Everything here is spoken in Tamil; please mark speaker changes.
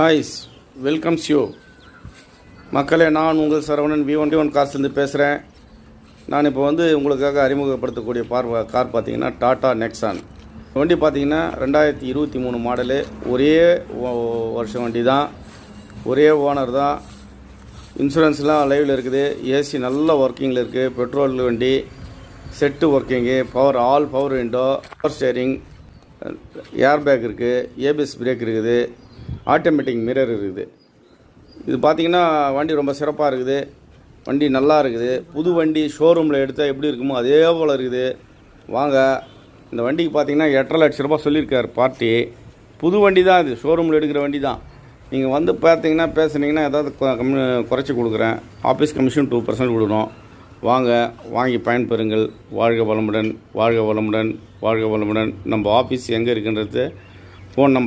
Speaker 1: ஐஸ் வெல்கம்ஸ் யூ மக்களே. நான் உங்கள் சரவணன் V1 கார்ஸ்லேருந்து பேசுகிறேன். நான் இப்போ உங்களுக்காக அறிமுகப்படுத்தக்கூடிய கார் பார்த்தீங்கன்னா டாடா நெக்ஸான். வண்டி பார்த்தீங்கன்னா 2023 மாடலு. ஒரே வருஷம் வண்டி தான், ஒரே ஓனர் தான். இன்சூரன்ஸ்லாம் லைவில் இருக்குது. ஏசி நல்ல ஒர்க்கிங்கில் இருக்குது. பெட்ரோல் வண்டி, set working, all power window, power steering, air bag இருக்குது, ஏபிஎஸ் பிரேக் இருக்குது, ஆட்டோமேட்டிக் மிரர் இருக்குது. இது பார்த்திங்கன்னா வண்டி ரொம்ப சிறப்பாக இருக்குது. வண்டி நல்லா இருக்குது. புது வண்டி ஷோரூமில் எடுத்தால் எப்படி இருக்குமோ அதே போல் இருக்குது. வாங்க, இந்த வண்டிக்கு பார்த்திங்கன்னா 8.5 லட்ச ரூபா சொல்லியிருக்காரு பார்ட்டி. புது வண்டி தான், இது ஷோரூமில் எடுக்கிற வண்டி தான். நீங்கள் பார்த்தீங்கன்னா பேசுனீங்கன்னா ஏதாவது குறைச்சி கொடுக்குறேன். ஆஃபீஸ் கமிஷன் 2% கொடுக்கணும். வாங்க, வாங்கி பயன்பெறுங்கள். வாழ்க வளமுடன், வாழ்க வளமுடன், வாழ்க வளமுடன். நம்ம ஆஃபீஸ் எங்கே இருக்குன்றது ஃபோன் நம்பர்